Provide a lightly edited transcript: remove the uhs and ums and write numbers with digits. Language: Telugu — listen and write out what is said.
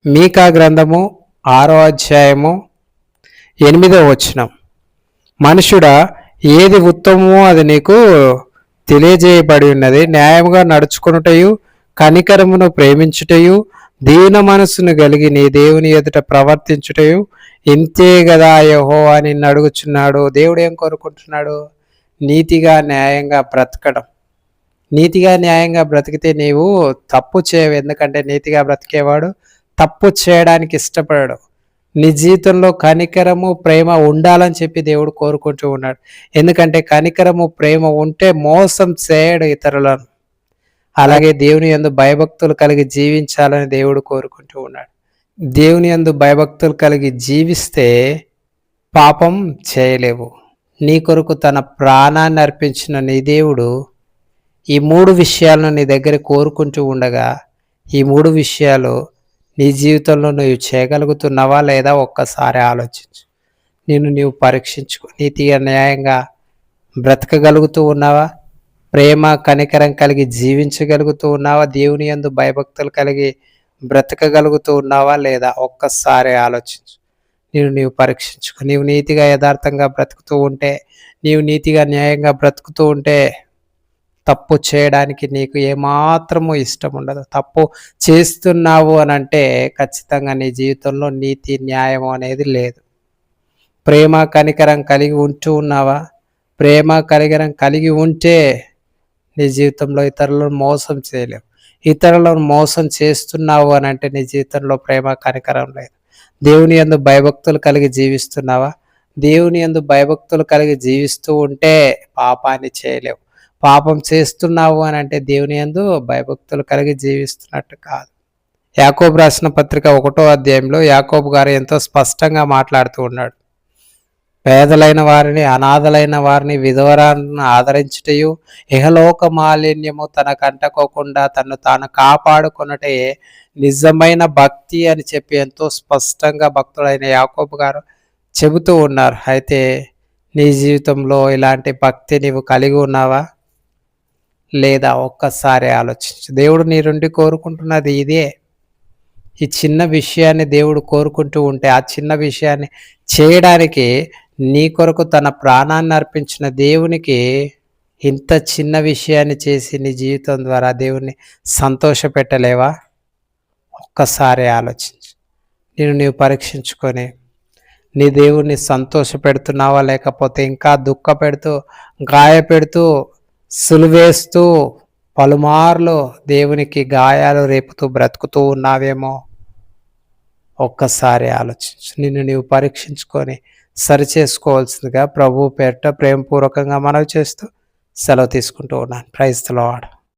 మీకా గ్రంథము 6వ అధ్యాయము 8వ వచనం. మనుషుడా, ఏది ఉత్తమమో అది నీకు తెలియజేయబడి ఉన్నది. న్యాయముగా నడుచుకొనుటయు, కనికరమును ప్రేమించుటయు, దీన మనస్సును కలిగి నీ దేవుని ఎదుట ప్రవర్తించుటయు ఇంతే గదా యెహోవా నిన్ను అడుగుచున్నాడు. దేవుడు ఏం కోరుకుంటున్నాడు? నీతిగా న్యాయంగా బ్రతకడం. నీతిగా న్యాయంగా బ్రతికితే నీవు తప్పు చేయవు. ఎందుకంటే నీతిగా బ్రతికేవాడు తప్పు చేయడానికి ఇష్టపడడు. నీ జీవితంలో కనికరము ప్రేమ ఉండాలని చెప్పి దేవుడు కోరుకుంటూ ఉన్నాడు. ఎందుకంటే కనికరము ప్రేమ ఉంటే మోసం చేయడు ఇతరులను. అలాగే దేవుని యందు భయభక్తులు కలిగి జీవించాలని దేవుడు కోరుకుంటూ ఉన్నాడు. దేవుని యందు భయభక్తులు కలిగి జీవిస్తే పాపం చేయలేవు. నీ కొరకు తన ప్రాణాన్ని అర్పించిన నీ దేవుడు ఈ 3 విషయాలను నీ దగ్గర కోరుకుంటూ ఉండగా, ఈ 3 విషయాలు నీ జీవితంలో నువ్వు చేయగలుగుతున్నావా లేదా ఒక్కసారి ఆలోచించు. నీవు పరీక్షించుకో. నీతిగా న్యాయంగా బ్రతకగలుగుతూ ఉన్నావా? ప్రేమ కనికరం కలిగి జీవించగలుగుతూ ఉన్నావా? దేవుని యందు భయభక్తులు కలిగి బ్రతకగలుగుతూ ఉన్నావా లేదా ఒక్కసారి ఆలోచించు. నీవు పరీక్షించుకో. నీవు నీతిగా యథార్థంగా బ్రతుకుతూ ఉంటే, నీవు నీతిగా న్యాయంగా బ్రతుకుతూ ఉంటే తప్పు చేయడానికి నీకు ఏమాత్రము ఇష్టం ఉండదు. తప్పు చేస్తున్నావు అని అంటే ఖచ్చితంగా నీ జీవితంలో నీతి న్యాయం అనేది లేదు. ప్రేమ కనికరం కలిగి ఉంటూ ఉన్నావా? ప్రేమ కనికరం కలిగి ఉంటే నీ జీవితంలో ఇతరులను మోసం చేయలేవు. ఇతరులను మోసం చేస్తున్నావు అని అంటే నీ జీవితంలో ప్రేమ కనికరం లేదు. దేవుని యందు భయభక్తులు కలిగి జీవిస్తున్నావా? దేవుని యందు భయభక్తులు కలిగి జీవిస్తూ ఉంటే పాపాన్ని చేయలేవు. పాపం చేస్తున్నావు అని అంటే దేవుని యందు భయభక్తులు కలిగి జీవిస్తున్నట్టు కాదు. యాకోబు రాసిన పత్రిక 1వ అధ్యాయంలో యాకోబు గారు ఎంతో స్పష్టంగా మాట్లాడుతూ ఉన్నాడు. పేదలైన వారిని, అనాథలైన వారిని, విధవరాలను ఆదరించుటయు, ఇహలోక మాలిన్యము తనకు అంటకోకుండా తను తాను కాపాడుకొనుటే నిజమైన భక్తి అని చెప్పి ఎంతో స్పష్టంగా భక్తుడైన యాకోబు గారు చెబుతూ ఉన్నారు. అయితే నీ జీవితంలో ఇలాంటి భక్తి నీవు కలిగి ఉన్నావా లేదా ఒక్కసారి ఆలోచించు. దేవుడు నీ నుండి కోరుకుంటున్నది ఇదే. ఈ చిన్న విషయాన్ని దేవుడు కోరుకుంటూ ఉంటే ఆ చిన్న విషయాన్ని చేయడానికి నీ కొరకు తన ప్రాణాన్ని అర్పించిన దేవునికి ఇంత చిన్న విషయాన్ని చేసి నీ జీవితం ద్వారా దేవుణ్ణి సంతోషపెట్టలేవా? ఒక్కసారి ఆలోచించు. నీవు పరీక్షించుకొని నీ దేవుణ్ణి సంతోషపెడుతున్నావా లేకపోతే ఇంకా దుఃఖపెడుతూ, గాయపెడుతూ, సులువేస్తూ, పలుమార్లు దేవునికి గాయాలు రేపుతూ బ్రతుకుతూ ఉన్నావేమో ఒక్కసారి ఆలోచించు. నీవు పరీక్షించుకొని సరిచేసుకోవాల్సిందిగా ప్రభువు పేరిట ప్రేమపూర్వకంగా మనవి చేస్తూ సెలవు తీసుకుంటూ ఉన్నాను. Praise the lord.